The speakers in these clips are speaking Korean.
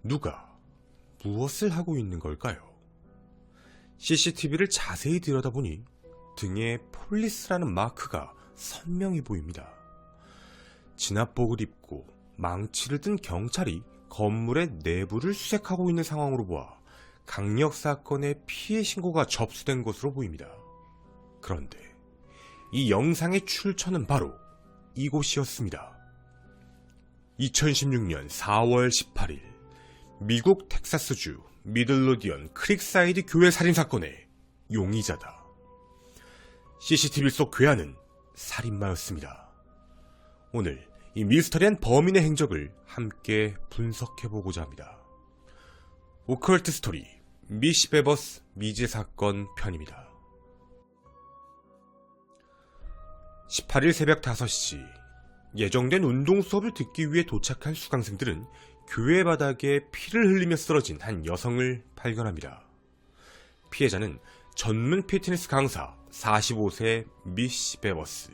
누가 무엇을 하고 있는 걸까요? CCTV를 자세히 들여다보니 등에 폴리스라는 마크가 선명히 보입니다. 진압복을 입고 망치를 든 경찰이 건물의 내부를 수색하고 있는 상황으로 보아 강력사건의 피해 신고가 접수된 것으로 보입니다. 그런데 이 영상의 출처는 바로 이곳이었습니다. 2016년 4월 18일 미국 텍사스주 미들로디언 크릭사이드 교회 살인사건의 용의자다. CCTV 속 괴한은 살인마였습니다. 오늘 이 미스터리한 범인의 행적을 함께 분석해보고자 합니다. 오컬트 스토리 미시 베버스 미제 사건 편입니다. 18일 새벽 5시 예정된 운동 수업을 듣기 위해 도착한 수강생들은 교회 바닥에 피를 흘리며 쓰러진 한 여성을 발견합니다. 피해자는 전문 피트니스 강사 45세 미시 베버스.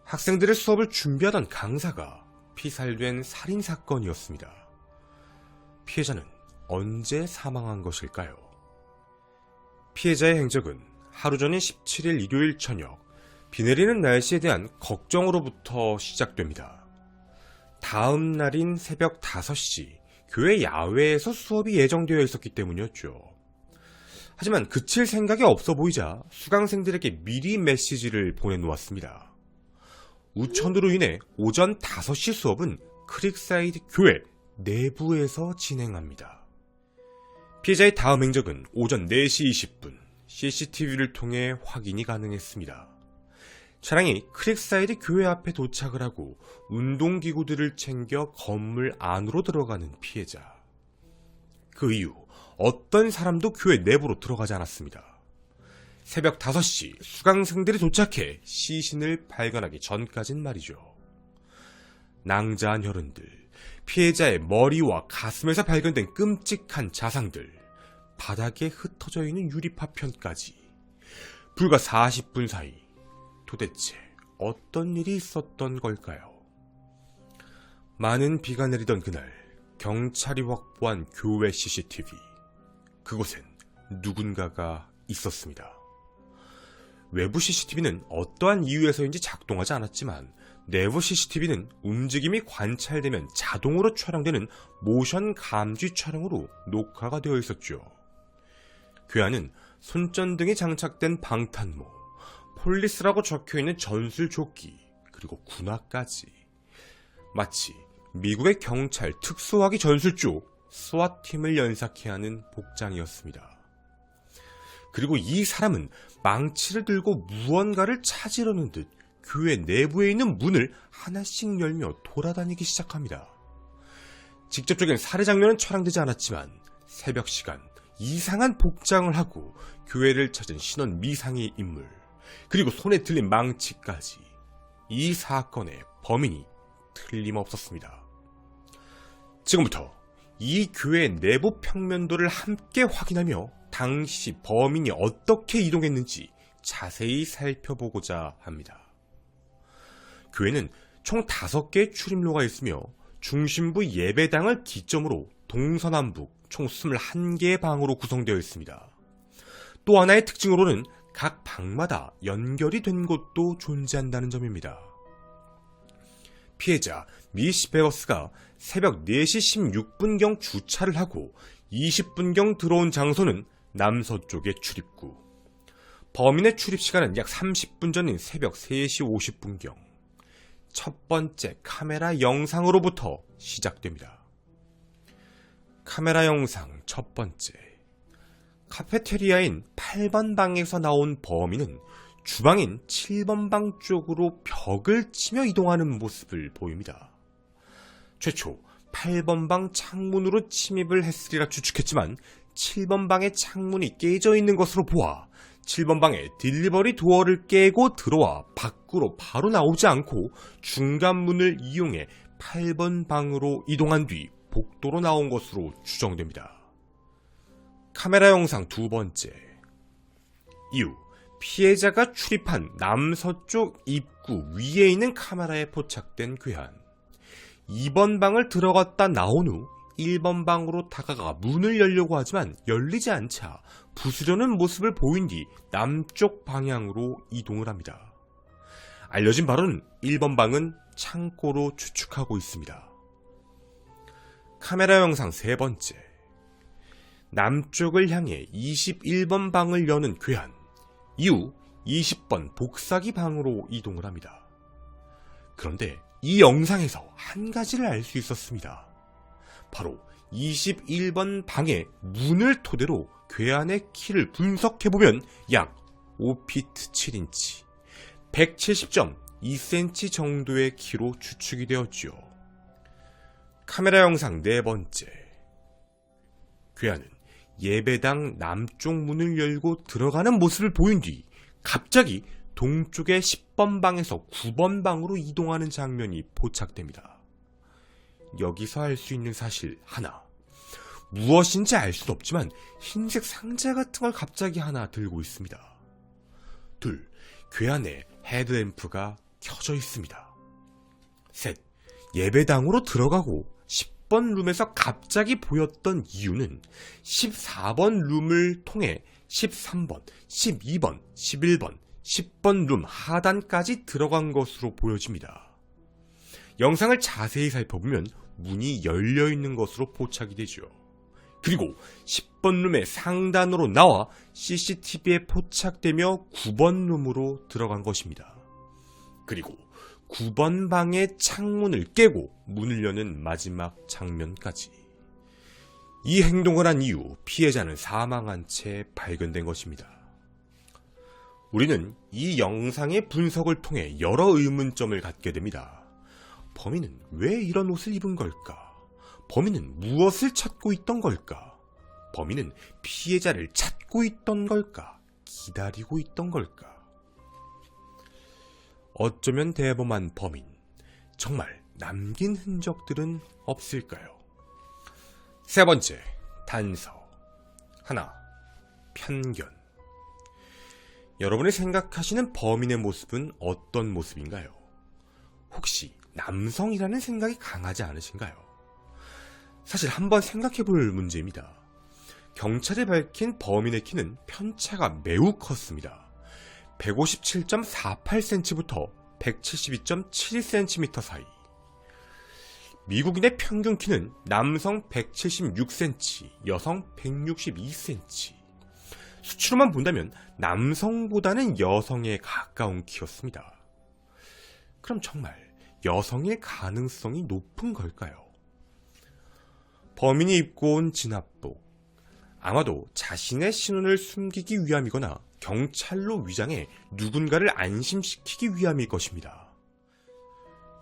학생들의 수업을 준비하던 강사가 피살된 살인사건이었습니다. 피해자는 언제 사망한 것일까요? 피해자의 행적은 하루 전인 17일 일요일 저녁 비 내리는 날씨에 대한 걱정으로부터 시작됩니다. 다음 날인 새벽 5시 교회 야외에서 수업이 예정되어 있었기 때문이었죠. 하지만 그칠 생각이 없어 보이자 수강생들에게 미리 메시지를 보내놓았습니다. 우천으로 인해 오전 5시 수업은 크릭사이드 교회 내부에서 진행합니다. 피해자의 다음 행적은 오전 4시 20분 CCTV를 통해 확인이 가능했습니다. 차량이 크릭사이드 교회 앞에 도착을 하고 운동기구들을 챙겨 건물 안으로 들어가는 피해자. 그 이후 어떤 사람도 교회 내부로 들어가지 않았습니다. 새벽 5시 수강생들이 도착해 시신을 발견하기 전까진 말이죠. 낭자한 혈흔들, 피해자의 머리와 가슴에서 발견된 끔찍한 자상들, 바닥에 흩어져 있는 유리파편까지 불과 40분 사이 도대체 어떤 일이 있었던 걸까요? 많은 비가 내리던 그날 경찰이 확보한 교회 CCTV. 그곳엔 누군가가 있었습니다. 외부 CCTV는 어떠한 이유에서인지 작동하지 않았지만 내부 CCTV는 움직임이 관찰되면 자동으로 촬영되는 모션 감지 촬영으로 녹화가 되어 있었죠. 그 안은 손전등이 장착된 방탄모, 폴리스라고 적혀있는 전술조끼, 그리고 군화까지. 마치 미국의 경찰 특수화기 전술 쪽 스와팀을 연상케 하는 복장이었습니다. 그리고 이 사람은 망치를 들고 무언가를 찾으려는 듯 교회 내부에 있는 문을 하나씩 열며 돌아다니기 시작합니다. 직접적인 살해 장면은 촬영되지 않았지만 새벽 시간 이상한 복장을 하고 교회를 찾은 신원 미상의 인물, 그리고 손에 들린 망치까지. 이 사건의 범인이 틀림없었습니다. 지금부터 이 교회의 내부 평면도를 함께 확인하며 당시 범인이 어떻게 이동했는지 자세히 살펴보고자 합니다. 교회는 총 5개의 출입로가 있으며 중심부 예배당을 기점으로 동서남북 총 21개의 방으로 구성되어 있습니다. 또 하나의 특징으로는 각 방마다 연결이 된 곳도 존재한다는 점입니다. 피해자 미시 베버스가 새벽 4시 16분경 주차를 하고 20분경 들어온 장소는 남서쪽의 출입구. 범인의 출입 시간은 약 30분 전인 새벽 3시 50분경. 첫 번째 카메라 영상으로부터 시작됩니다. 카메라 영상 첫 번째. 카페테리아인 8번 방에서 나온 범인은 주방인 7번 방 쪽으로 벽을 치며 이동하는 모습을 보입니다. 최초 8번 방 창문으로 침입을 했으리라 추측했지만 7번 방의 창문이 깨져 있는 것으로 보아 7번 방의 딜리버리 도어를 깨고 들어와 밖으로 바로 나오지 않고 중간 문을 이용해 8번 방으로 이동한 뒤 복도로 나온 것으로 추정됩니다. 카메라 영상 두 번째. 이후 피해자가 출입한 남서쪽 입구 위에 있는 카메라에 포착된 괴한. 2번 방을 들어갔다 나온 후 1번 방으로 다가가 문을 열려고 하지만 열리지 않자 부수려는 모습을 보인 뒤 남쪽 방향으로 이동을 합니다. 알려진 바로는 1번 방은 창고로 추측하고 있습니다. 카메라 영상 세 번째. 남쪽을 향해 21번 방을 여는 괴한. 이후 20번 복사기 방으로 이동을 합니다. 그런데 이 영상에서 한 가지를 알 수 있었습니다. 바로 21번 방의 문을 토대로 괴한의 키를 분석해보면 약 5피트 7인치, 170.2cm 정도의 키로 추측이 되었죠. 카메라 영상 네 번째. 괴한은 예배당 남쪽 문을 열고 들어가는 모습을 보인 뒤 갑자기 동쪽의 10번 방에서 9번 방으로 이동하는 장면이 포착됩니다. 여기서 알 수 있는 사실 하나. 무엇인지 알 수는 없지만 흰색 상자 같은 걸 갑자기 하나 들고 있습니다. 둘, 괴한에 헤드램프가 켜져 있습니다. 셋, 예배당으로 들어가고 10번 룸에서 갑자기 보였던 이유는 14번 룸을 통해 13번, 12번, 11번, 10번 룸 하단까지 들어간 것으로 보여집니다. 영상을 자세히 살펴보면 문이 열려있는 것으로 포착이 되죠. 그리고 10번 룸의 상단으로 나와 CCTV에 포착되며 9번 룸으로 들어간 것입니다. 그리고 9번 방의 창문을 깨고 문을 여는 마지막 장면까지. 이 행동을 한 이후 피해자는 사망한 채 발견된 것입니다. 우리는 이 영상의 분석을 통해 여러 의문점을 갖게 됩니다. 범인은 왜 이런 옷을 입은 걸까? 범인은 무엇을 찾고 있던 걸까? 범인은 피해자를 찾고 있던 걸까? 기다리고 있던 걸까? 어쩌면 대범한 범인, 정말 남긴 흔적들은 없을까요? 세 번째, 단서. 하나, 편견. 여러분이 생각하시는 범인의 모습은 어떤 모습인가요? 혹시 남성이라는 생각이 강하지 않으신가요? 사실 한번 생각해볼 문제입니다. 경찰이 밝힌 범인의 키는 편차가 매우 컸습니다. 157.48cm부터 172.72cm 사이. 미국인의 평균 키는 남성 176cm, 여성 162cm. 수치로만 본다면 남성보다는 여성에 가까운 키였습니다. 그럼 정말 여성일 가능성이 높은 걸까요? 범인이 입고 온 진압복. 아마도 자신의 신원을 숨기기 위함이거나 경찰로 위장해 누군가를 안심시키기 위함일 것입니다.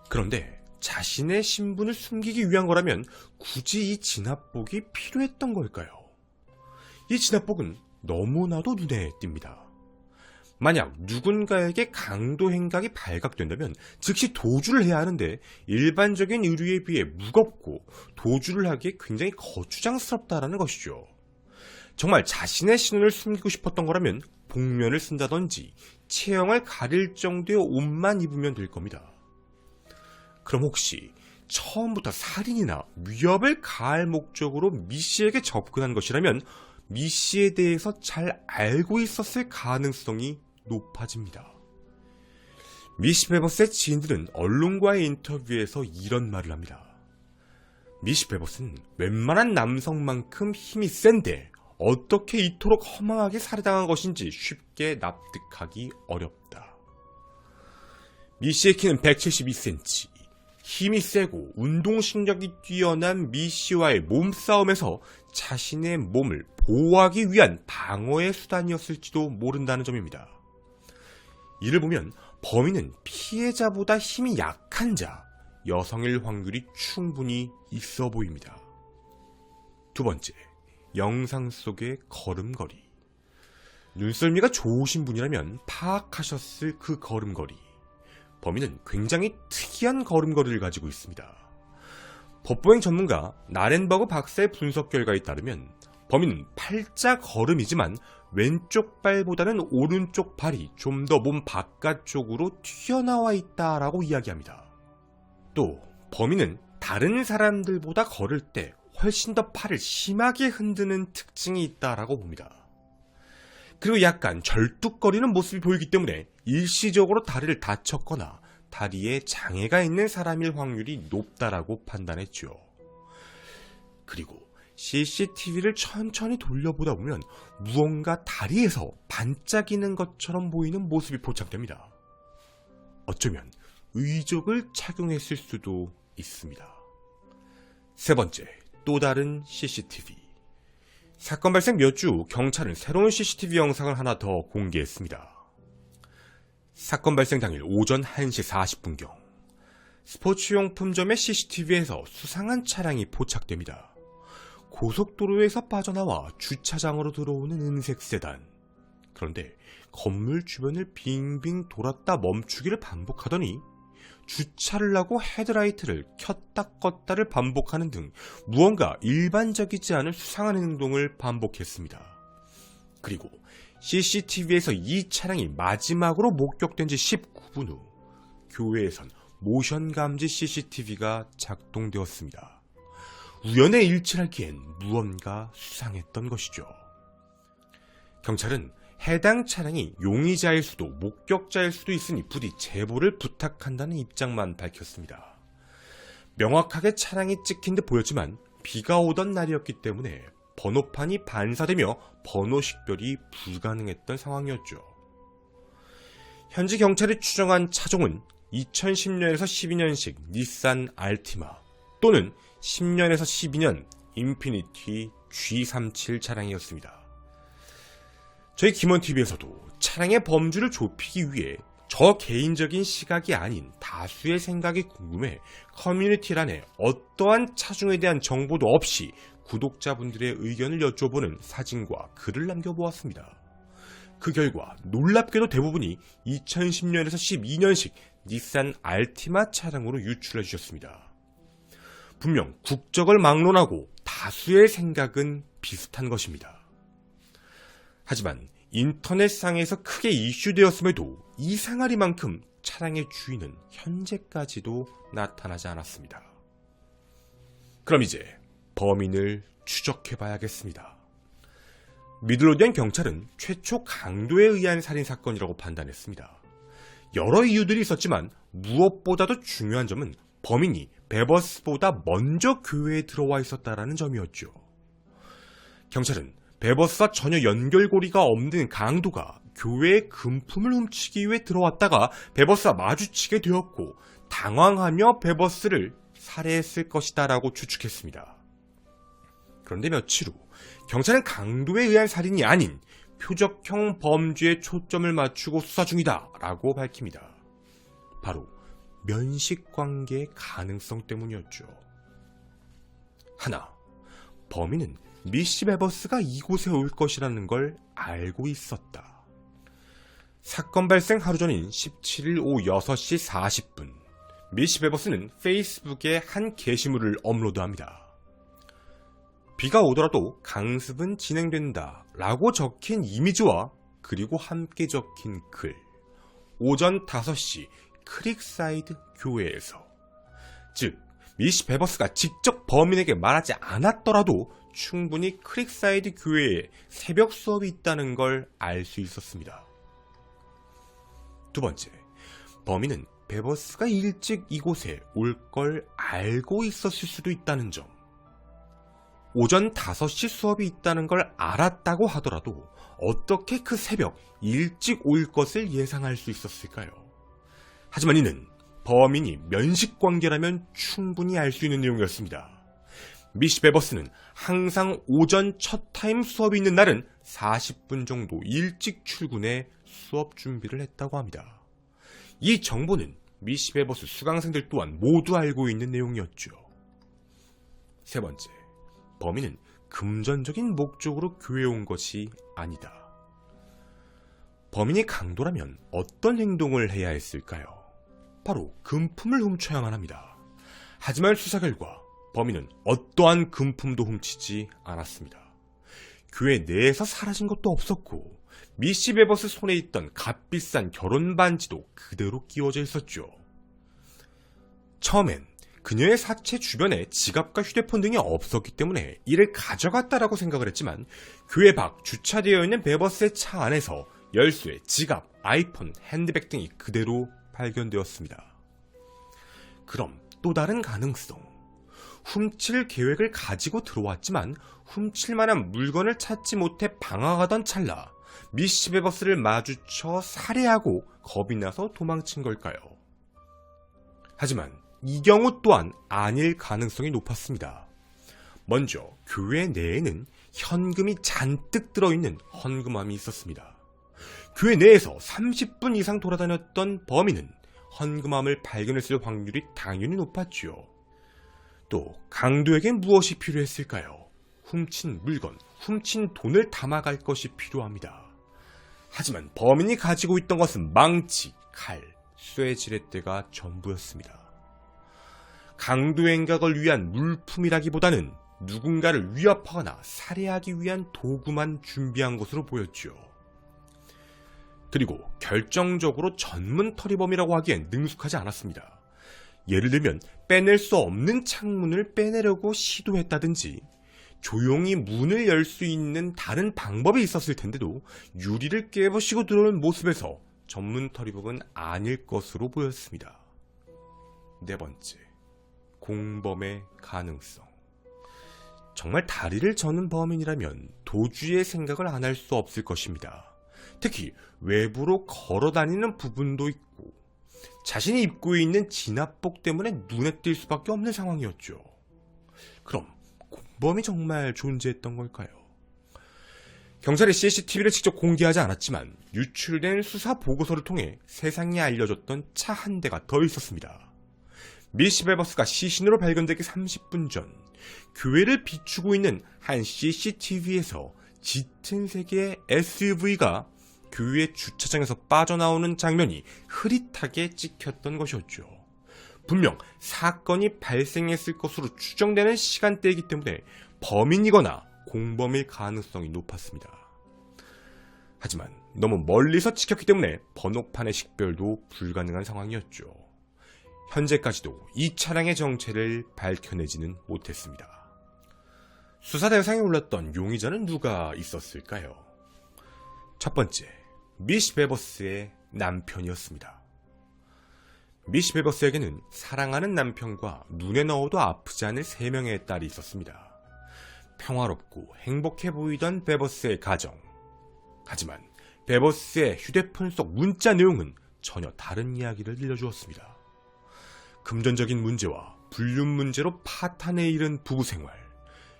그런데 자신의 신분을 숨기기 위한 거라면 굳이 이 진압복이 필요했던 걸까요? 이 진압복은 너무나도 눈에 띕니다. 만약 누군가에게 강도 행각이 발각된다면 즉시 도주를 해야 하는데 일반적인 의류에 비해 무겁고 도주를 하기에 굉장히 거추장스럽다라는 것이죠. 정말 자신의 신원을 숨기고 싶었던 거라면 복면을 쓴다든지 체형을 가릴 정도의 옷만 입으면 될 겁니다. 그럼 혹시 처음부터 살인이나 위협을 가할 목적으로 미 씨에게 접근한 것이라면 미 씨에 대해서 잘 알고 있었을 가능성이 높아집니다. 미시 베버스의 지인들은 언론과의 인터뷰에서 이런 말을 합니다. 미시 베버스는 웬만한 남성만큼 힘이 센데 어떻게 이토록 허망하게 살해당한 것인지 쉽게 납득하기 어렵다. 미 씨의 키는 172cm, 힘이 세고 운동신경이 뛰어난 미 씨와의 몸싸움에서 자신의 몸을 보호하기 위한 방어의 수단이었을지도 모른다는 점입니다. 이를 보면 범인은 피해자보다 힘이 약한 자, 여성일 확률이 충분히 있어 보입니다. 두 번째, 영상 속의 걸음걸이. 눈썰미가 좋으신 분이라면 파악하셨을 그 걸음걸이. 범인은 굉장히 특이한 걸음걸이를 가지고 있습니다. 법보행 전문가 나렌버그 박사의 분석 결과에 따르면 범인은 팔자 걸음이지만 왼쪽 발보다는 오른쪽 발이 좀 더 몸 바깥쪽으로 튀어나와 있다라고 이야기합니다. 또 범인은 다른 사람들보다 걸을 때 훨씬 더 팔을 심하게 흔드는 특징이 있다라고 봅니다. 그리고 약간 절뚝거리는 모습이 보이기 때문에 일시적으로 다리를 다쳤거나 다리에 장애가 있는 사람일 확률이 높다라고 판단했죠. 그리고 CCTV를 천천히 돌려보다 보면 무언가 다리에서 반짝이는 것처럼 보이는 모습이 포착됩니다. 어쩌면 의족을 착용했을 수도 있습니다. 세 번째, 또 다른 CCTV. 사건 발생 몇 주 후 경찰은 새로운 CCTV 영상을 하나 더 공개했습니다. 사건 발생 당일 오전 1시 40분경 스포츠용품점의 CCTV에서 수상한 차량이 포착됩니다. 고속도로에서 빠져나와 주차장으로 들어오는 은색 세단. 그런데 건물 주변을 빙빙 돌았다 멈추기를 반복하더니 주차를 하고 헤드라이트를 켰다 껐다를 반복하는 등 무언가 일반적이지 않은 수상한 행동을 반복했습니다. 그리고 CCTV에서 이 차량이 마지막으로 목격된 지 19분 후 교외에선 모션 감지 CCTV가 작동되었습니다. 우연의 일치를 하기엔 무언가 수상했던 것이죠. 경찰은 해당 차량이 용의자일 수도 목격자일 수도 있으니 부디 제보를 부탁한다는 입장만 밝혔습니다. 명확하게 차량이 찍힌 듯 보였지만 비가 오던 날이었기 때문에 번호판이 반사되며 번호 식별이 불가능했던 상황이었죠. 현지 경찰이 추정한 차종은 2010년에서 12년식 닛산 알티마 또는 10년에서 12년 인피니티 G37 차량이었습니다. 저희 김원TV에서도 차량의 범주를 좁히기 위해 저 개인적인 시각이 아닌 다수의 생각이 궁금해 커뮤니티란에 어떠한 차종에 대한 정보도 없이 구독자분들의 의견을 여쭤보는 사진과 글을 남겨보았습니다. 그 결과 놀랍게도 대부분이 2010년에서 12년식 닛산 알티마 차량으로 유출해 주셨습니다. 분명 국적을 막론하고 다수의 생각은 비슷한 것입니다. 하지만 인터넷상에서 크게 이슈되었음에도 이 상하리만큼 차량의 주인은 현재까지도 나타나지 않았습니다. 그럼 이제 범인을 추적해봐야겠습니다. 미들로디안 경찰은 최초 강도에 의한 살인사건이라고 판단했습니다. 여러 이유들이 있었지만 무엇보다도 중요한 점은 범인이 베버스보다 먼저 교회에 들어와 있었다는 점이었죠. 경찰은 베버스와 전혀 연결고리가 없는 강도가 교회의 금품을 훔치기 위해 들어왔다가 베버스와 마주치게 되었고 당황하며 베버스를 살해했을 것이다 라고 추측했습니다. 그런데 며칠 후 경찰은 강도에 의한 살인이 아닌 표적형 범죄에 초점을 맞추고 수사 중이다 라고 밝힙니다. 바로 면식관계의 가능성 때문이었죠. 하나, 범인은 미시 베버스가 이곳에 올 것이라는 걸 알고 있었다. 사건 발생 하루 전인 17일 오후 6시 40분 미시 베버스는 페이스북에 한 게시물을 업로드합니다. 비가 오더라도 강습은 진행된다 라고 적힌 이미지와 그리고 함께 적힌 글. 오전 5시 크릭사이드 교회에서, 즉 미시 베버스가 직접 범인에게 말하지 않았더라도 충분히 크릭사이드 교회에 새벽 수업이 있다는 걸 알 수 있었습니다. 두 번째, 범인은 베버스가 일찍 이곳에 올 걸 알고 있었을 수도 있다는 점. 오전 5시 수업이 있다는 걸 알았다고 하더라도 어떻게 그 새벽 일찍 올 것을 예상할 수 있었을까요? 하지만 이는 범인이 면식관계라면 충분히 알 수 있는 내용이었습니다. 미시 베버스는 항상 오전 첫 타임 수업이 있는 날은 40분 정도 일찍 출근해 수업 준비를 했다고 합니다. 이 정보는 미시 베버스 수강생들 또한 모두 알고 있는 내용이었죠. 세 번째, 범인은 금전적인 목적으로 교회에 온 것이 아니다. 범인이 강도라면 어떤 행동을 해야 했을까요? 바로 금품을 훔쳐야만 합니다. 하지만 수사 결과 범인은 어떠한 금품도 훔치지 않았습니다. 교회 내에서 사라진 것도 없었고 미시 베버스 손에 있던 값비싼 결혼 반지도 그대로 끼워져 있었죠. 처음엔 그녀의 사체 주변에 지갑과 휴대폰 등이 없었기 때문에 이를 가져갔다라고 생각을 했지만 교회 밖 주차되어 있는 베버스의 차 안에서 열쇠, 지갑, 아이폰, 핸드백 등이 그대로 발견되었습니다. 그럼 또 다른 가능성. 훔칠 계획을 가지고 들어왔지만 훔칠 만한 물건을 찾지 못해 방황하던 찰나 미시 베버스를 마주쳐 살해하고 겁이 나서 도망친 걸까요? 하지만 이 경우 또한 아닐 가능성이 높았습니다. 먼저 교회 내에는 현금이 잔뜩 들어있는 헌금함이 있었습니다. 교회 내에서 30분 이상 돌아다녔던 범인은 헌금함을 발견했을 확률이 당연히 높았죠. 또 강도에겐 무엇이 필요했을까요? 훔친 물건, 훔친 돈을 담아갈 것이 필요합니다. 하지만 범인이 가지고 있던 것은 망치, 칼, 쇠 지렛대가 전부였습니다. 강도 행각을 위한 물품이라기보다는 누군가를 위협하거나 살해하기 위한 도구만 준비한 것으로 보였죠. 그리고 결정적으로 전문 터리범이라고 하기엔 능숙하지 않았습니다. 예를 들면 빼낼 수 없는 창문을 빼내려고 시도했다든지 조용히 문을 열 수 있는 다른 방법이 있었을 텐데도 유리를 깨부시고 들어오는 모습에서 전문 터리범은 아닐 것으로 보였습니다. 네 번째, 공범의 가능성. 정말 다리를 저는 범인이라면 도주의 생각을 안 할 수 없을 것입니다. 특히 외부로 걸어다니는 부분도 있고 자신이 입고 있는 진압복 때문에 눈에 띌 수밖에 없는 상황이었죠. 그럼 공범이 정말 존재했던 걸까요? 경찰이 CCTV를 직접 공개하지 않았지만 유출된 수사 보고서를 통해 세상에 알려졌던 차 한 대가 더 있었습니다. 미시 베버스가 시신으로 발견되기 30분 전 교회를 비추고 있는 한 CCTV에서 짙은 색의 SUV가 교회 주차장에서 빠져나오는 장면이 흐릿하게 찍혔던 것이었죠. 분명 사건이 발생했을 것으로 추정되는 시간대이기 때문에 범인이거나 공범일 가능성이 높았습니다. 하지만 너무 멀리서 찍혔기 때문에 번호판의 식별도 불가능한 상황이었죠. 현재까지도 이 차량의 정체를 밝혀내지는 못했습니다. 수사 대상에 올랐던 용의자는 누가 있었을까요? 첫 번째, 미시 베버스의 남편이었습니다. 미시 베버스에게는 사랑하는 남편과 눈에 넣어도 아프지 않을 3명의 딸이 있었습니다. 평화롭고 행복해 보이던 베버스의 가정. 하지만 베버스의 휴대폰 속 문자 내용은 전혀 다른 이야기를 들려주었습니다. 금전적인 문제와 불륜 문제로 파탄에 이른 부부 생활,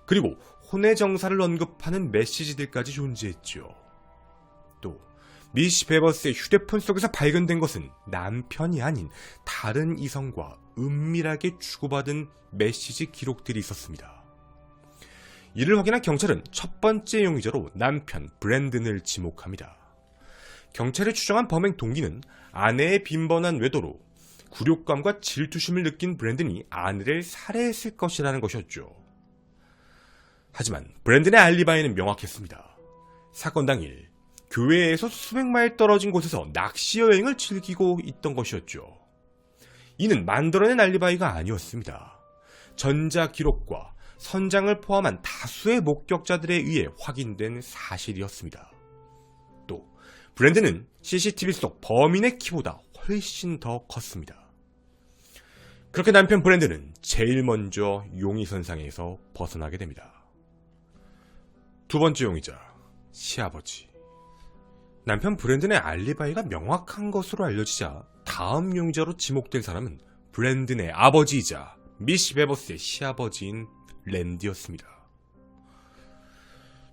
그리고 혼외 정사를 언급하는 메시지들까지 존재했죠. 또 미시 베버스의 휴대폰 속에서 발견된 것은 남편이 아닌 다른 이성과 은밀하게 주고받은 메시지 기록들이 있었습니다. 이를 확인한 경찰은 첫 번째 용의자로 남편 브랜든을 지목합니다. 경찰이 추정한 범행 동기는 아내의 빈번한 외도로 굴욕감과 질투심을 느낀 브랜든이 아내를 살해했을 것이라는 것이었죠. 하지만 브랜든의 알리바이는 명확했습니다. 사건 당일 교회에서 수백 마일 떨어진 곳에서 낚시 여행을 즐기고 있던 것이었죠. 이는 만들어낸 알리바이가 아니었습니다. 전자기록과 선장을 포함한 다수의 목격자들에 의해 확인된 사실이었습니다. 또 브랜든은 CCTV 속 범인의 키보다 훨씬 더 컸습니다. 그렇게 남편 브랜든은 제일 먼저 용의선상에서 벗어나게 됩니다. 두 번째 용의자, 시아버지. 남편 브랜든의 알리바이가 명확한 것으로 알려지자 다음 용의자로 지목된 사람은 브랜든의 아버지이자 미시 베버스의 시아버지인 랜디였습니다.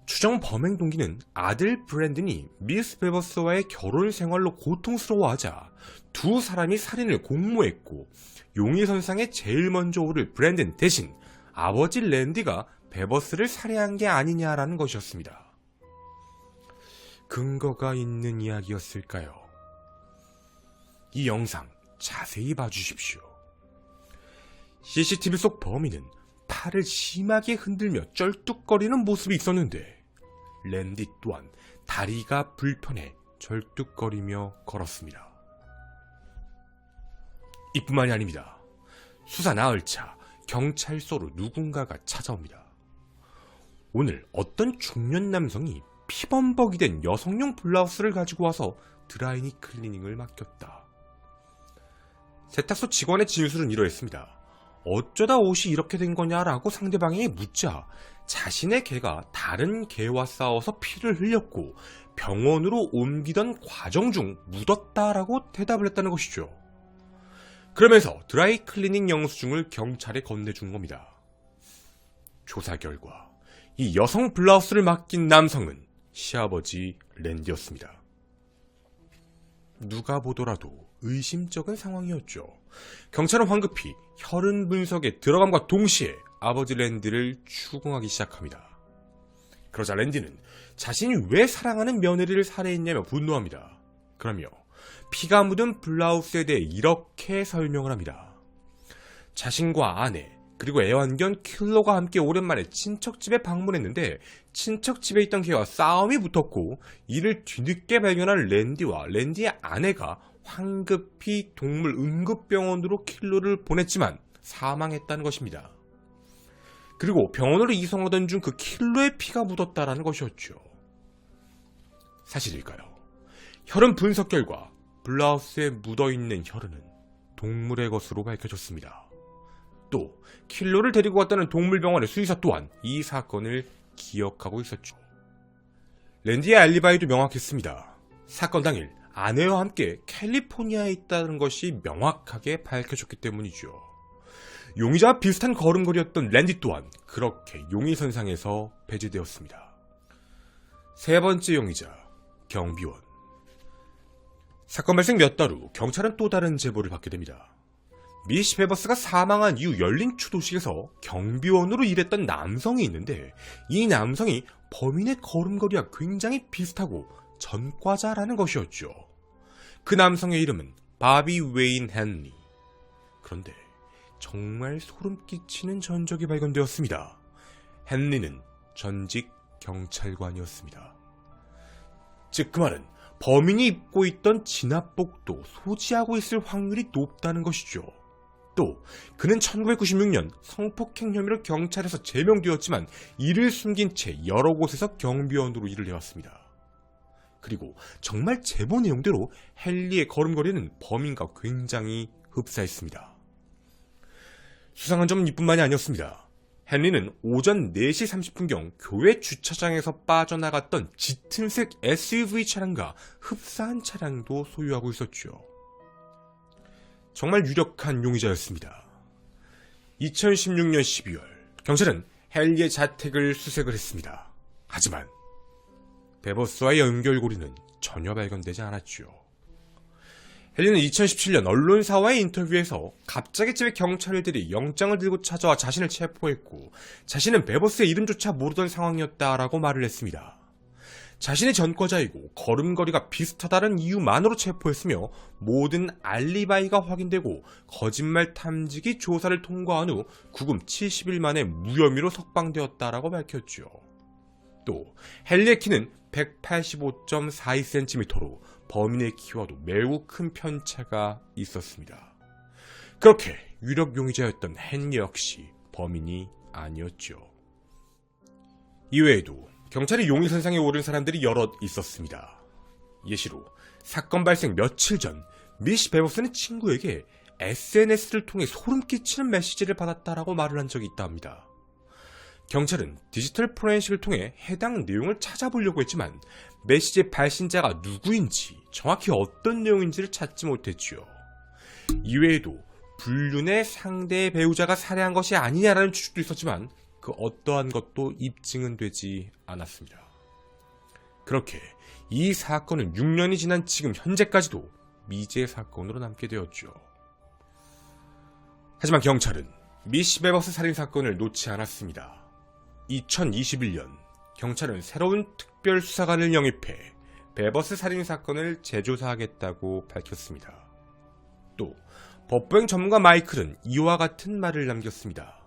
추정 범행 동기는 아들 브랜든이 미스 베버스와의 결혼 생활로 고통스러워하자 두 사람이 살인을 공모했고 용의선상에 제일 먼저 오를 브랜든 대신 아버지 랜디가 베버스를 살해한 게 아니냐라는 것이었습니다. 근거가 있는 이야기였을까요? 이 영상 자세히 봐주십시오. CCTV 속 범인은 팔을 심하게 흔들며 쩔뚝거리는 모습이 있었는데 랜디 또한 다리가 불편해 절뚝거리며 걸었습니다. 이뿐만이 아닙니다. 수사 나흘차 경찰서로 누군가가 찾아옵니다. 오늘 어떤 중년 남성이 피범벅이 된 여성용 블라우스를 가지고 와서 드라이니 클리닝을 맡겼다. 세탁소 직원의 진술은 이러했습니다. 어쩌다 옷이 이렇게 된 거냐라고 상대방에게 묻자 자신의 개가 다른 개와 싸워서 피를 흘렸고 병원으로 옮기던 과정 중 묻었다라고 대답을 했다는 것이죠. 그러면서 드라이 클리닝 영수증을 경찰에 건네준 겁니다. 조사 결과 이 여성 블라우스를 맡긴 남성은 시아버지 랜디였습니다. 누가 보더라도 의심쩍은 상황이었죠. 경찰은 황급히 혈흔 분석에 들어감과 동시에 아버지 랜디를 추궁하기 시작합니다. 그러자 랜디는 자신이 왜 사랑하는 며느리를 살해했냐며 분노합니다. 그러며 피가 묻은 블라우스에 대해 이렇게 설명을 합니다. 자신과 아내 그리고 애완견 킬러가 함께 오랜만에 친척집에 방문했는데 친척집에 있던 개와 싸움이 붙었고 이를 뒤늦게 발견한 랜디와 랜디의 아내가 황급히 동물 응급병원으로 킬러를 보냈지만 사망했다는 것입니다. 그리고 병원으로 이송하던 중 그 킬러의 피가 묻었다라는 것이었죠. 사실일까요? 혈흔 분석 결과 블라우스에 묻어있는 혈흔은 동물의 것으로 밝혀졌습니다. 또 킬러를 데리고 갔다는 동물병원의 수의사 또한 이 사건을 기억하고 있었죠. 랜디의 알리바이도 명확했습니다. 사건 당일 아내와 함께 캘리포니아에 있다는 것이 명확하게 밝혀졌기 때문이죠. 용의자와 비슷한 걸음걸이였던 랜디 또한 그렇게 용의선상에서 배제되었습니다. 세 번째 용의자, 경비원. 사건 발생 몇 달 후 경찰은 또 다른 제보를 받게 됩니다. 미시 베버스가 사망한 이후 열린 추도식에서 경비원으로 일했던 남성이 있는데 이 남성이 범인의 걸음걸이와 굉장히 비슷하고 전과자라는 것이었죠. 그 남성의 이름은 바비 웨인 헨리. 그런데 정말 소름 끼치는 전적이 발견되었습니다. 헨리는 전직 경찰관이었습니다. 즉 그 말은 범인이 입고 있던 진압복도 소지하고 있을 확률이 높다는 것이죠. 또 그는 1996년 성폭행 혐의로 경찰에서 제명되었지만 이를 숨긴 채 여러 곳에서 경비원으로 일을 해왔습니다. 그리고 정말 제보 내용대로 헨리의 걸음걸이는 범인과 굉장히 흡사했습니다. 수상한 점은 이뿐만이 아니었습니다. 헨리는 오전 4시 30분경 교회 주차장에서 빠져나갔던 짙은색 SUV 차량과 흡사한 차량도 소유하고 있었죠. 정말 유력한 용의자였습니다. 2016년 12월 경찰은 헨리의 자택을 수색을 했습니다. 하지만 베버스와의 연결고리는 전혀 발견되지 않았죠. 헨리는 2017년 언론사와의 인터뷰에서 갑자기 집에 경찰을 들이 영장을 들고 찾아와 자신을 체포했고 자신은 베버스의 이름조차 모르던 상황이었다라고 말을 했습니다. 자신의 전과자이고 걸음걸이가 비슷하다는 이유만으로 체포했으며 모든 알리바이가 확인되고 거짓말 탐지기 조사를 통과한 후 구금 70일 만에 무혐의로 석방되었다라고 밝혔죠. 또 헨리의 키는 185.42cm로 범인의 키와도 매우 큰 편차가 있었습니다. 그렇게 유력 용의자였던 헨리 역시 범인이 아니었죠. 이외에도 경찰이 용의선상에 오른 사람들이 여럿 있었습니다. 예시로 사건 발생 며칠 전 미시 베버스는 친구에게 SNS를 통해 소름 끼치는 메시지를 받았다라고 말을 한 적이 있다 합니다. 경찰은 디지털 포렌식을 통해 해당 내용을 찾아보려고 했지만 메시지의 발신자가 누구인지 정확히 어떤 내용인지를 찾지 못했죠. 이외에도 불륜의 상대의 배우자가 살해한 것이 아니냐라는 추측도 있었지만 그 어떠한 것도 입증은 되지 않았습니다. 그렇게 이 사건은 6년이 지난 지금 현재까지도 미제 사건으로 남게 되었죠. 하지만 경찰은 미시 베버스 살인사건을 놓지 않았습니다. 2021년 경찰은 새로운 특별수사관을 영입해 베버스 살인사건을 재조사하겠다고 밝혔습니다. 또 법보행 전문가 마이클은 이와 같은 말을 남겼습니다.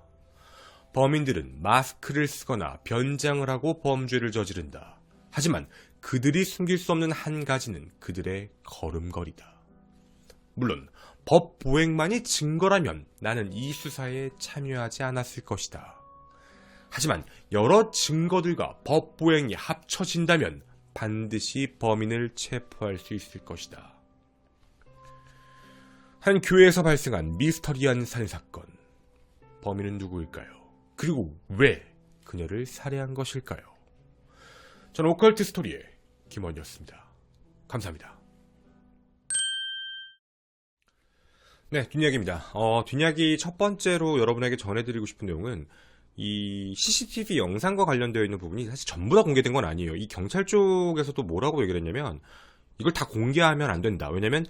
범인들은 마스크를 쓰거나 변장을 하고 범죄를 저지른다. 하지만 그들이 숨길 수 없는 한 가지는 그들의 걸음걸이다. 물론 법 보행만이 증거라면 나는 이 수사에 참여하지 않았을 것이다. 하지만 여러 증거들과 법 보행이 합쳐진다면 반드시 범인을 체포할 수 있을 것이다. 한 교회에서 발생한 미스터리한 살인사건. 범인은 누구일까요? 그리고 왜 그녀를 살해한 것일까요? 저는 오컬트 스토리의 김원이었습니다. 감사합니다. 네, 뒷이야기입니다. 뒷이야기 첫 번째로 여러분에게 전해드리고 싶은 내용은 이 CCTV 영상과 관련되어 있는 부분이 사실 전부 다 공개된 건 아니에요. 이 경찰 쪽에서도 뭐라고 얘기를 했냐면 이걸 다 공개하면 안 된다. 왜냐면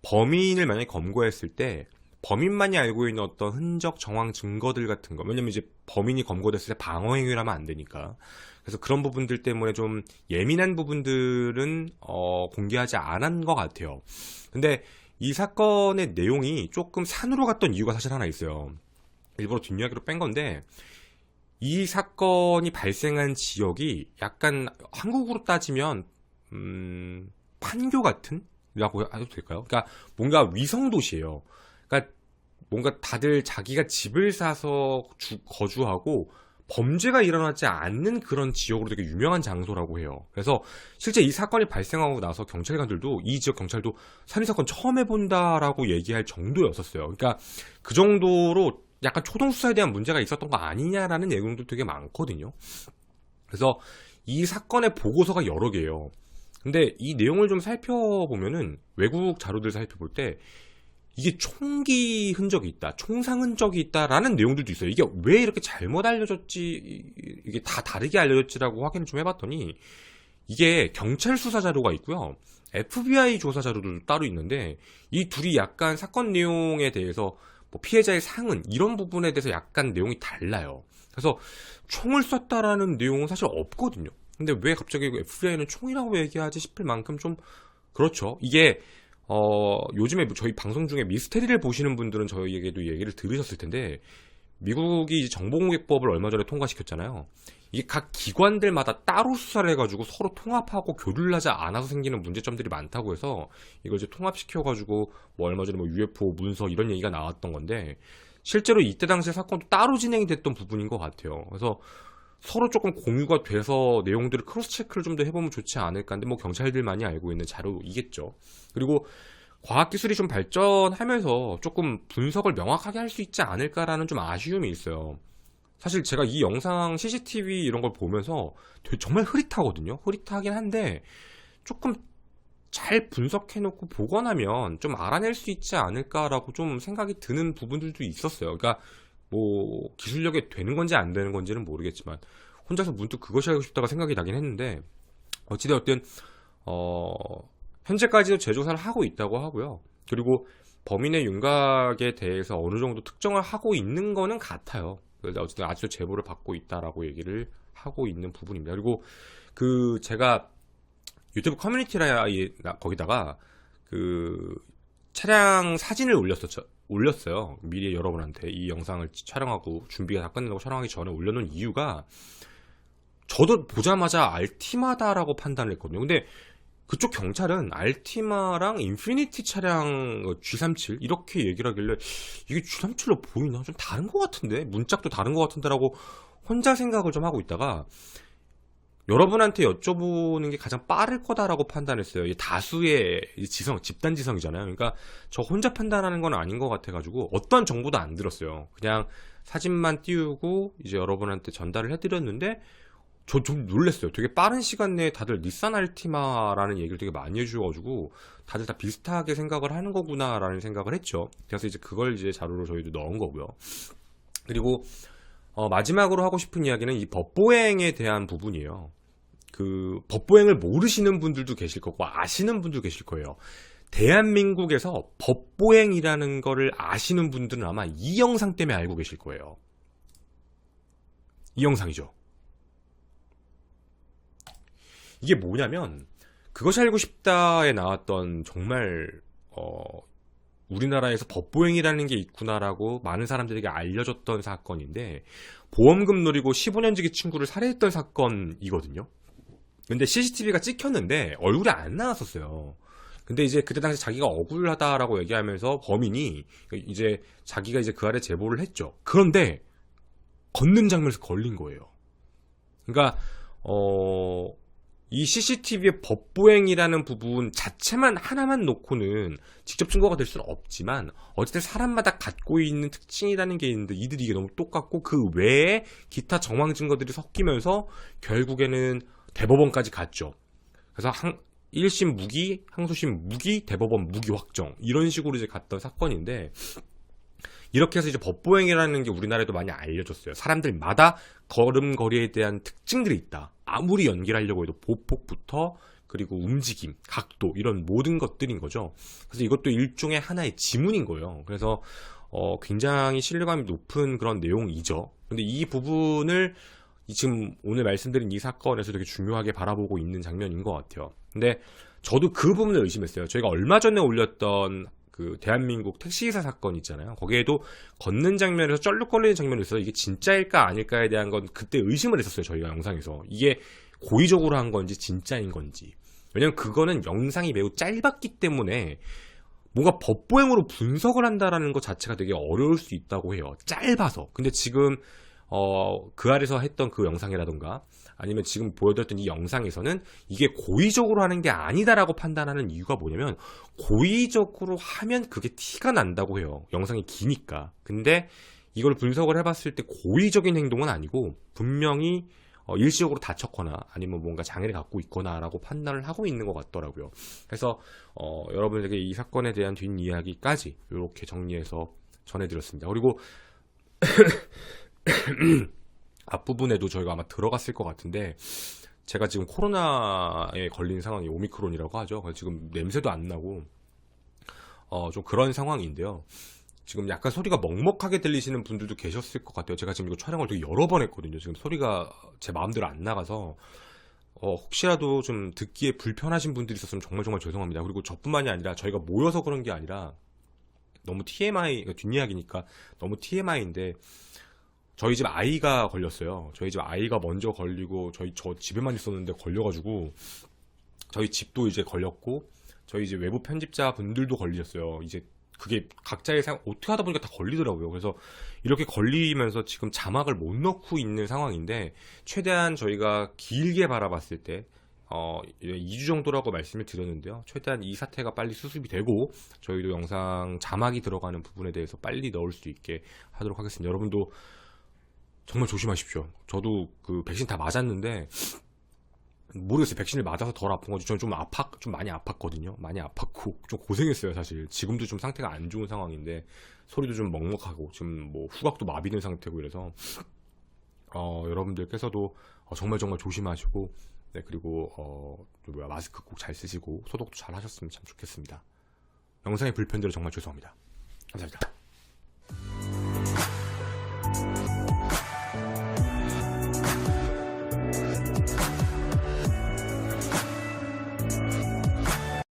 범인을 만약에 검거했을 때 범인만이 알고 있는 어떤 흔적, 정황, 증거들 같은 거, 왜냐면 이제 범인이 검거됐을 때 방어 행위를 하면 안 되니까. 그래서 그런 부분들 때문에 좀 예민한 부분들은 공개하지 않은 것 같아요. 근데 이 사건의 내용이 조금 산으로 갔던 이유가 사실 하나 있어요. 일부러 뒷이야기로 뺀 건데 이 사건이 발생한 지역이 약간 한국으로 따지면 판교 같은? 라고 해도 될까요? 그러니까 뭔가 위성도시예요. 그러니까 뭔가 다들 자기가 집을 사서 거주하고 범죄가 일어나지 않는 그런 지역으로 되게 유명한 장소라고 해요. 그래서 실제 이 사건이 발생하고 나서 경찰관들도 이 지역 경찰도 살인사건 처음 해본다라고 얘기할 정도였었어요. 그러니까 그 정도로 약간 초동수사에 대한 문제가 있었던 거 아니냐라는 내용도 되게 많거든요. 그래서 이 사건의 보고서가 여러 개예요. 근데 이 내용을 좀 살펴보면은 외국 자료들 살펴볼 때 이게 총기 흔적이 있다, 총상 흔적이 있다라는 내용들도 있어요. 이게 왜 이렇게 잘못 알려졌지, 이게 다 다르게 알려졌지라고 확인을 좀 해봤더니 이게 경찰 수사 자료가 있고요. FBI 조사 자료도 따로 있는데 이 둘이 약간 사건 내용에 대해서 뭐 피해자의 상흔 이런 부분에 대해서 약간 내용이 달라요. 그래서 총을 쐈다라는 내용은 사실 없거든요. 근데 왜 갑자기 FBI는 총이라고 얘기하지 싶을 만큼 좀 그렇죠. 이게 요즘에 저희 방송 중에 미스테리를 보시는 분들은 저희에게도 얘기를 들으셨을 텐데 미국이 이제 정보공개법을 얼마 전에 통과시켰잖아요. 이게 각 기관들마다 따로 수사를 해가지고 서로 통합하고 교류를 하지 않아서 생기는 문제점들이 많다고 해서 이걸 이제 통합시켜가지고 뭐 얼마 전에 뭐 UFO 문서 이런 얘기가 나왔던 건데 실제로 이때 당시에 사건도 따로 진행이 됐던 부분인 것 같아요. 그래서 서로 조금 공유가 돼서 내용들을 크로스 체크를 좀 더 해보면 좋지 않을까. 근데 뭐 경찰들만이 알고 있는 자료이겠죠. 그리고 과학기술이 좀 발전하면서 조금 분석을 명확하게 할 수 있지 않을까라는 좀 아쉬움이 있어요. 사실 제가 이 영상 CCTV 이런 걸 보면서 되게 정말 흐릿하거든요. 흐릿하긴 한데 조금 잘 분석해놓고 보관하면 좀 알아낼 수 있지 않을까라고 좀 생각이 드는 부분들도 있었어요. 그러니까 뭐 기술력이 되는 건지 안 되는 건지는 모르겠지만 혼자서 문득 그것이 알고 싶다가 생각이 나긴 했는데 어찌되었든 현재까지도 재조사를 하고 있다고 하고요. 그리고 범인의 윤곽에 대해서 어느 정도 특정을 하고 있는 거는 같아요. 그래서 어쨌든 아직도 제보를 받고 있다라고 얘기를 하고 있는 부분입니다. 그리고 그 제가 유튜브 커뮤니티라 거기다가 그 차량 사진을 올렸어요. 미리 여러분한테 이 영상을 촬영하고 준비가 다 끝나고 촬영하기 전에 올려놓은 이유가 저도 보자마자 알티마다라고 판단을 했거든요. 근데 그쪽 경찰은 알티마랑 인피니티 차량 G37 이렇게 얘기를 하길래 이게 G37로 보이나? 좀 다른 것 같은데? 문짝도 다른 것 같은데? 라고 혼자 생각을 좀 하고 있다가 여러분한테 여쭤보는 게 가장 빠를 거다라고 판단했어요. 이 다수의 지성, 집단 지성이잖아요. 그러니까 저 혼자 판단하는 건 아닌 것 같아가지고 어떤 정보도 안 들었어요. 그냥 사진만 띄우고 이제 여러분한테 전달을 해드렸는데 저 좀 놀랐어요. 되게 빠른 시간 내에 다들 닛산 알티마라는 얘기를 되게 많이 해주셔가지고 다들 다 비슷하게 생각을 하는 거구나라는 생각을 했죠. 그래서 이제 그걸 이제 자료로 저희도 넣은 거고요. 그리고 마지막으로 하고 싶은 이야기는 이 법보행에 대한 부분이에요. 그 법보행을 모르시는 분들도 계실 거고 아시는 분도 계실 거예요. 대한민국에서 법보행이라는 거를 아시는 분들은 아마 이 영상 때문에 알고 계실 거예요. 이 영상이죠. 이게 뭐냐면 그것이 알고 싶다에 나왔던 정말 우리나라에서 법보행이라는 게 있구나라고 많은 사람들에게 알려졌던 사건인데 보험금 노리고 15년지기 친구를 살해했던 사건이거든요. 근데 CCTV가 찍혔는데 얼굴이 안 나왔었어요. 근데 이제 그때 당시 자기가 억울하다라고 얘기하면서 범인이 이제 자기가 이제 그 아래 제보를 했죠. 그런데 걷는 장면에서 걸린 거예요. 그러니까 이 CCTV의 법보행이라는 부분 자체만 하나만 놓고는 직접 증거가 될 수는 없지만 어쨌든 사람마다 갖고 있는 특징이라는 게 있는데 이들이 이게 너무 똑같고 그 외에 기타 정황 증거들이 섞이면서 결국에는 대법원까지 갔죠. 그래서 1심 무기, 항소심 무기, 대법원 무기 확정 이런 식으로 이제 갔던 사건인데 이렇게 해서 이제 법보행이라는 게 우리나라에도 많이 알려졌어요. 사람들마다 걸음걸이에 대한 특징들이 있다. 아무리 연기하려고 해도 보폭부터 그리고 움직임, 각도 이런 모든 것들인 거죠. 그래서 이것도 일종의 하나의 지문인 거예요. 그래서 굉장히 신뢰감이 높은 그런 내용이죠. 근데 이 부분을 지금 오늘 말씀드린 이 사건에서 되게 중요하게 바라보고 있는 장면인 것 같아요. 근데 저도 그 부분을 의심했어요. 저희가 얼마 전에 올렸던 그 대한민국 택시기사 사건 있잖아요. 거기에도 걷는 장면에서 쩔룩거리는 장면이 있어서 이게 진짜일까 아닐까에 대한 건 그때 의심을 했었어요. 저희가 영상에서. 이게 고의적으로 한 건지 진짜인 건지. 왜냐면 그거는 영상이 매우 짧았기 때문에 뭔가 법보행으로 분석을 한다라는 것 자체가 되게 어려울 수 있다고 해요. 짧아서. 근데 지금 그 아래서 했던 그 영상이라던가 아니면 지금 보여드렸던 이 영상에서는 이게 고의적으로 하는 게 아니다라고 판단하는 이유가 뭐냐면 고의적으로 하면 그게 티가 난다고 해요. 영상이 기니까. 근데 이걸 분석을 해봤을 때 고의적인 행동은 아니고 분명히 일시적으로 다쳤거나 아니면 뭔가 장애를 갖고 있거나 라고 판단을 하고 있는 것 같더라고요. 그래서 여러분에게 이 사건에 대한 뒷이야기까지 이렇게 정리해서 전해드렸습니다. 그리고 앞부분에도 저희가 아마 들어갔을 것 같은데 제가 지금 코로나에 걸린 상황이 오미크론이라고 하죠. 그래서 지금 냄새도 안 나고 좀 그런 상황인데요. 지금 약간 소리가 먹먹하게 들리시는 분들도 계셨을 것 같아요. 제가 지금 이거 촬영을 되게 여러 번 했거든요. 지금 소리가 제 마음대로 안 나가서 혹시라도 좀 듣기에 불편하신 분들이 있었으면 정말 죄송합니다. 그리고 저뿐만이 아니라 저희가 모여서 그런 게 아니라 너무 TMI, 뒷이야기니까 너무 TMI인데 저희 집 아이가 걸렸어요. 저희 집 아이가 먼저 걸리고 저 집에만 있었는데 걸려가지고 저희 집도 이제 걸렸고 저희 이제 외부 편집자 분들도 걸리셨어요. 이제 그게 각자의 어떻게 하다 보니까 다 걸리더라고요. 그래서 이렇게 걸리면서 지금 자막을 못 넣고 있는 상황인데 최대한 저희가 길게 바라봤을 때 2주 정도라고 말씀을 드렸는데요. 최대한 이 사태가 빨리 수습이 되고 저희도 영상 자막이 들어가는 부분에 대해서 빨리 넣을 수 있게 하도록 하겠습니다. 여러분도 정말 조심하십시오. 저도 그 백신 다 맞았는데 모르겠어요. 백신을 맞아서 덜 아픈 건지 저는 좀 많이 아팠거든요. 많이 아팠고 좀 고생했어요. 사실 지금도 좀 상태가 안 좋은 상황인데 소리도 좀 먹먹하고 지금 뭐 후각도 마비된 상태고 이래서 여러분들께서도 정말 조심하시고 네, 그리고 마스크 꼭 잘 쓰시고 소독도 잘 하셨으면 참 좋겠습니다. 영상의 불편대로 정말 죄송합니다. 감사합니다.